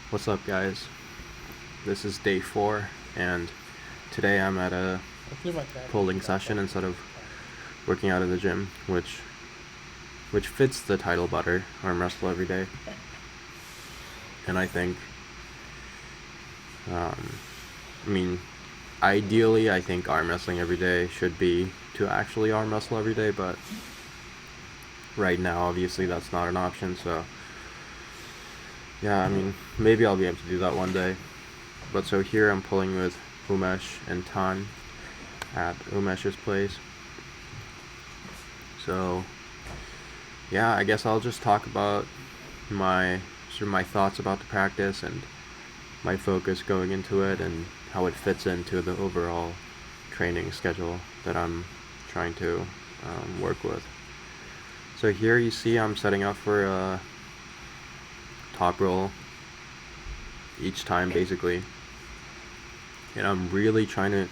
What's up, guys? This is day 4, and today I'm at a pulling session instead of working out in the gym, which fits the title better, Armwrestle Everyday. And I think, I mean, ideally, I think arm wrestling every day should be to actually arm wrestle every day, but right now, obviously, that's not an option, so yeah, maybe I'll be able to do that one day. But so here I'm pulling with Umesh and Tan at Umesh's place. So yeah, I guess I'll just talk about my thoughts about the practice and my focus going into it and how it fits into the overall training schedule that I'm trying to work with. So here you see I'm setting up for a top roll each time basically, and I'm really trying to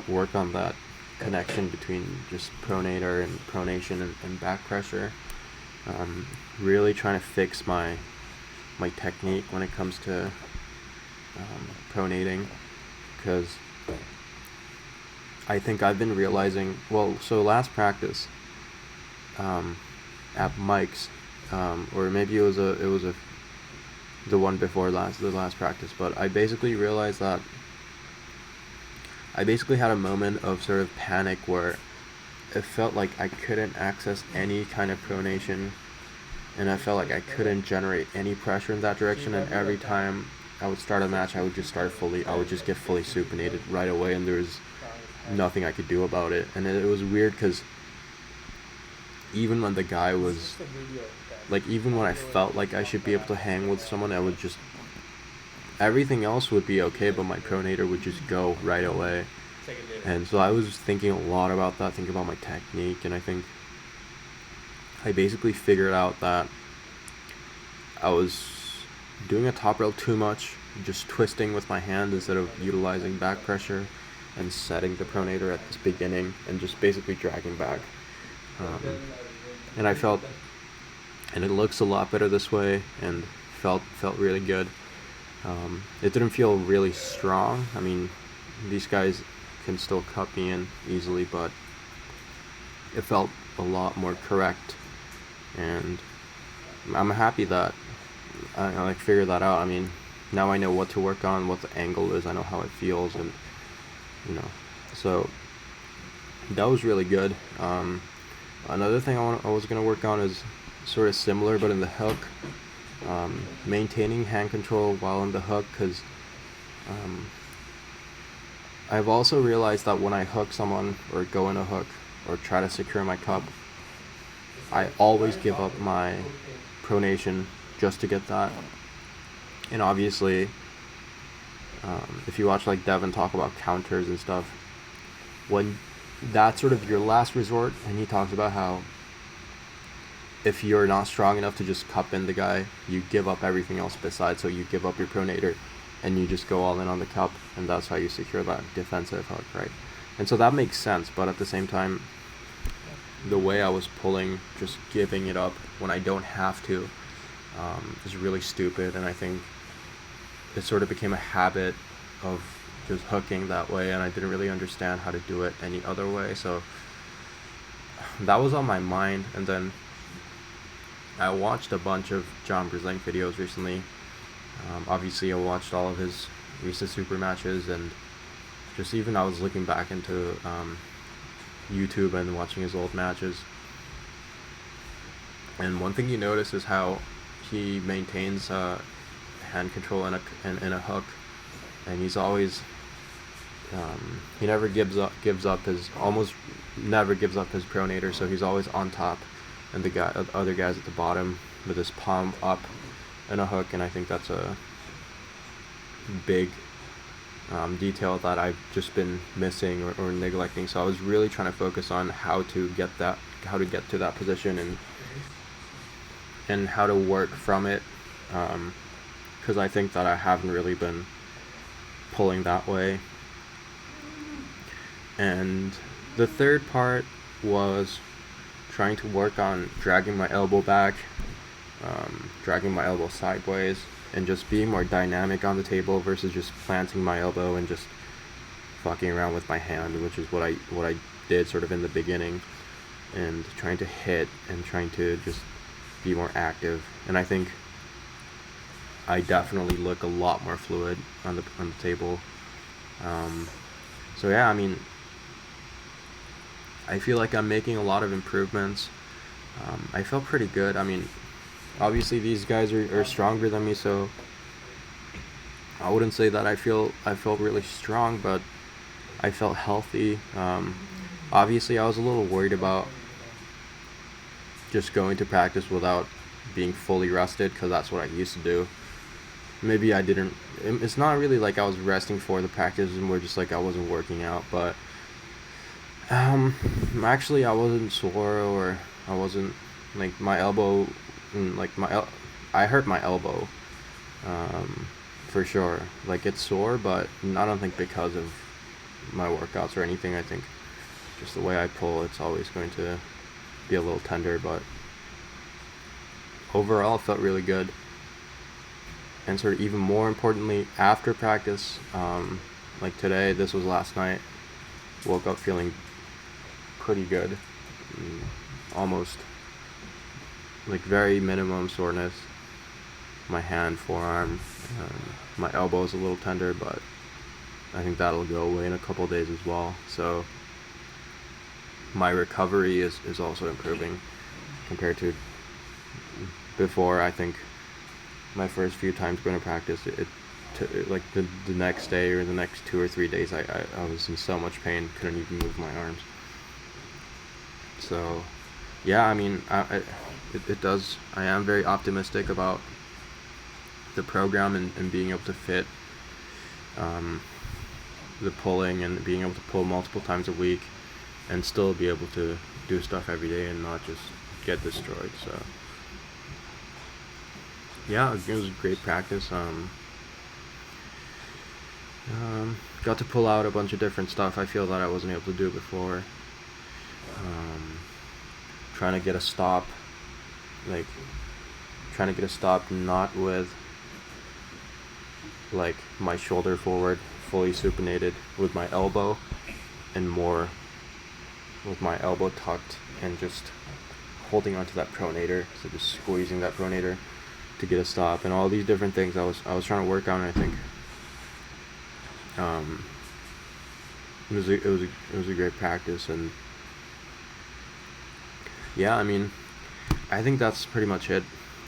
work on that connection between just pronator and pronation and back pressure. Really trying to fix my technique when it comes to pronating, because I think I've been realizing, so last practice at Mike's, or maybe it was the one before the last practice, but I basically realized that I basically had a moment of sort of panic where it felt like I couldn't access any kind of pronation, and I felt like I couldn't generate any pressure in that direction, and every time I would start a match, I would just get fully supinated right away, and there was nothing I could do about it. And it was weird because even when the guy was even when I felt like I should be able to hang with someone, I would just, everything else would be okay, but my pronator would just go right away. And so I was thinking a lot about that, thinking about my technique, and I think I basically figured out that I was doing a top rail too much, just twisting with my hand instead of utilizing back pressure and setting the pronator at this beginning and just basically dragging back. And I felt, and it looks a lot better this way, and felt really good. It didn't feel really strong. These guys can still cut me in easily, but it felt a lot more correct, and I'm happy that I figured that out. Now I know what to work on, what the angle is, I know how it feels, and so that was really good. Another thing I was going to work on is sort of similar, but in the hook, maintaining hand control while in the hook, because I've also realized that when I hook someone or go in a hook or try to secure my cup, I always give up my pronation just to get that. And obviously, if you watch Devin talk about counters and stuff, when that's sort of your last resort, and he talks about how if you're not strong enough to just cup in the guy, you give up everything else besides, so you give up your pronator and you just go all in on the cup, and that's how you secure that defensive hook, right? And so that makes sense, but at the same time, the way I was pulling, just giving it up when I don't have to, is really stupid, and I think it sort of became a habit of just hooking that way, and I didn't really understand how to do it any other way, so that was on my mind. And then I watched a bunch of John Brisling videos recently. Obviously, I watched all of his recent super matches, and just even I was looking back into YouTube and watching his old matches. And one thing you notice is how he maintains hand control in a hook, and he's always he never almost never gives up his pronator, so he's always on top, and the other guys at the bottom with his palm up in a hook. And I think that's a big detail that I've just been missing or neglecting. So I was really trying to focus on how to get to that position and how to work from it, because I think that I haven't really been pulling that way. And the third part was trying to work on dragging my elbow back, dragging my elbow sideways and just being more dynamic on the table versus just planting my elbow and just fucking around with my hand, which is what I did sort of in the beginning, and trying to hit and trying to just be more active. And I think I definitely look a lot more fluid on the table. So yeah, I mean, I feel like I'm making a lot of improvements. I felt pretty good. I mean, obviously these guys are stronger than me, so I wouldn't say that I felt really strong, but I felt healthy. Obviously I was a little worried about just going to practice without being fully rested, because that's what I used to do. Maybe I didn't, it's not really like I was resting for the practice, and more just like I wasn't working out, but actually I wasn't sore, or I wasn't, like, my elbow, like I hurt my elbow, for sure. Like, it's sore, but I don't think because of my workouts or anything. I think just the way I pull, it's always going to be a little tender, but overall it felt really good. And sort of even more importantly, after practice, like today, this was last night, woke up feeling pretty good, almost like very minimum soreness. My hand, forearm, my elbow's a little tender, but I think that'll go away in a couple days as well. So my recovery is also improving compared to before. I think my first few times going to practice, like the next day or the next 2 or 3 days, I was in so much pain, couldn't even move my arms. So yeah, I mean, it does, I am very optimistic about the program and being able to fit the pulling, and being able to pull multiple times a week and still be able to do stuff every day and not just get destroyed. So yeah, it was a great practice. Got to pull out a bunch of different stuff I feel that I wasn't able to do before. Trying to get a stop, not with like my shoulder forward fully supinated with my elbow, and more with my elbow tucked and just holding onto that pronator, so just squeezing that pronator to get a stop, and all these different things I was trying to work on. And I think it was a great practice. And yeah, I mean, I think that's pretty much it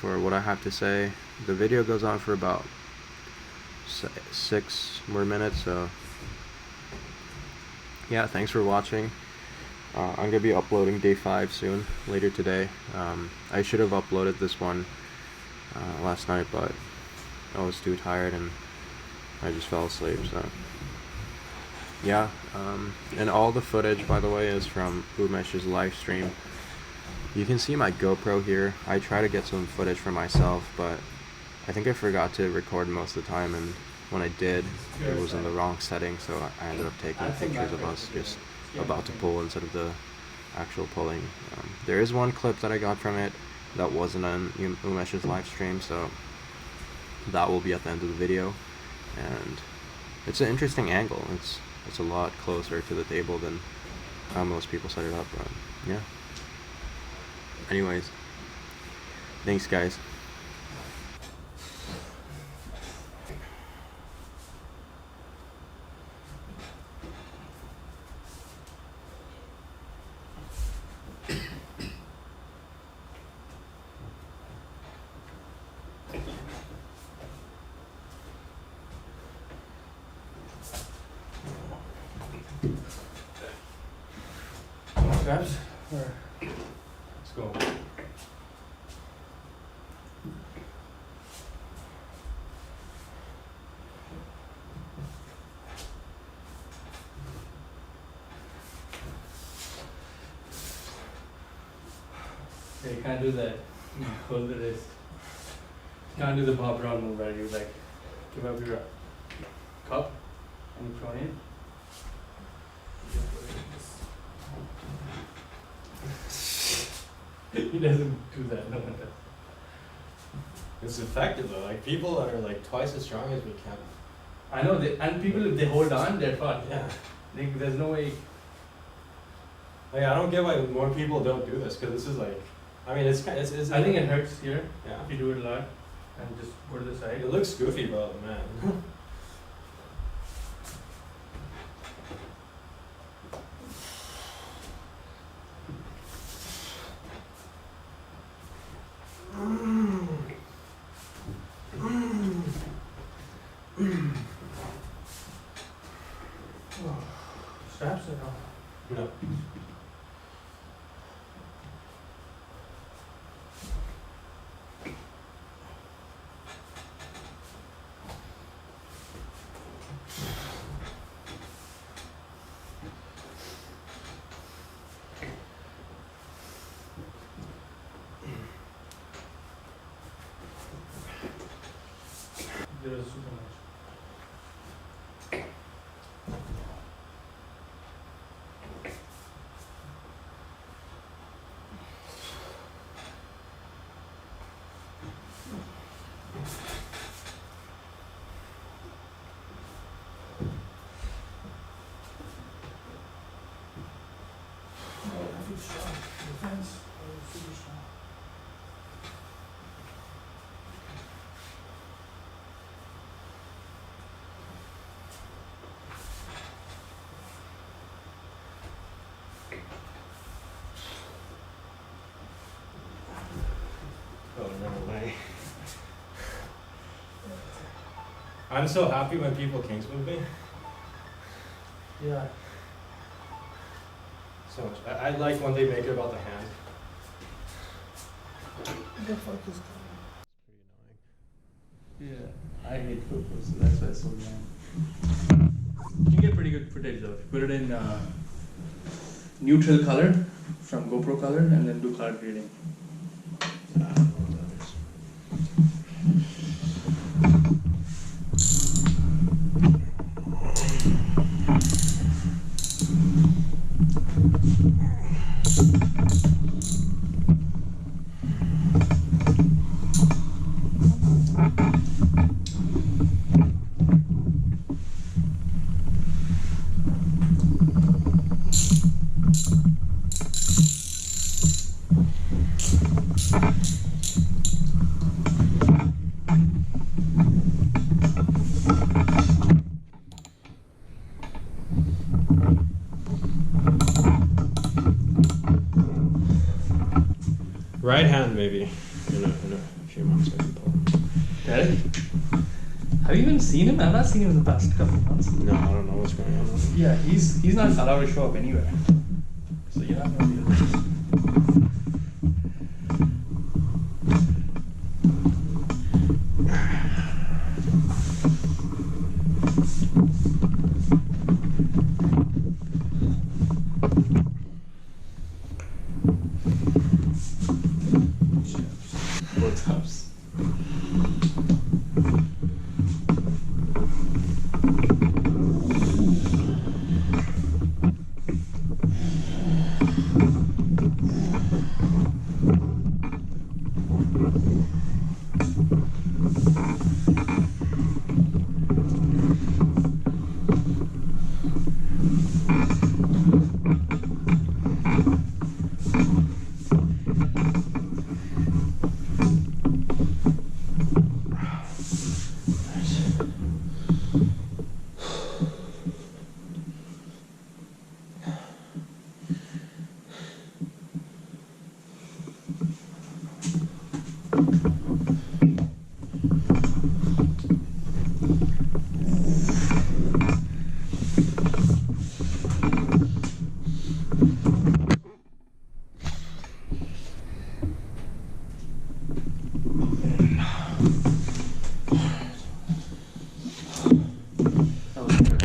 for what I have to say. The video goes on for about 6 more minutes, so yeah, thanks for watching. I'm gonna be uploading day 5 soon, later today. I should have uploaded this one last night, but I was too tired and I just fell asleep. So yeah, and all the footage, by the way, is from Umesh's live stream. You can see my GoPro here. I try to get some footage for myself, but I think I forgot to record most of the time, and when I did, it was in the wrong setting, so I ended up taking pictures of us just about to pull instead of the actual pulling. There is one clip that I got from it that wasn't on Umesh's live stream, so that will be at the end of the video. And it's an interesting angle. It's a lot closer to the table than how most people set it up, but yeah. Anyways, thanks guys. Grabs? Or let's go. Yeah, you can't do that. Hold the wrist. You can't do the bob round move where you like give up your cup and you throw in. He doesn't do that, no one does. It's effective though. Like people that are like twice as strong as me can. I know, and people, if they hold on, they're fucked. Yeah. Like, there's no way. Like I don't get why more people don't do this because this is like, I mean it's I think it hurts here Yeah. if you do it a lot, and just go to the side. It looks goofy, but man. Straps are on. No. There is super much. Oh, no way. I'm so happy when people kings move me. Yeah. So much. I like when they make it about the hand. The fuck is going on? Yeah, I hate purple, so that's why it's so long. You can get pretty good footage though. If you put it in neutral color from GoPro color and then do color grading. Right hand maybe. In a few months maybe pull. Derek? Have you even seen him? I've not seen him in the past couple of months. No, I don't know what's going on with him. Yeah, he's not allowed to show up anywhere. So you're not gonna be able to. Both ups.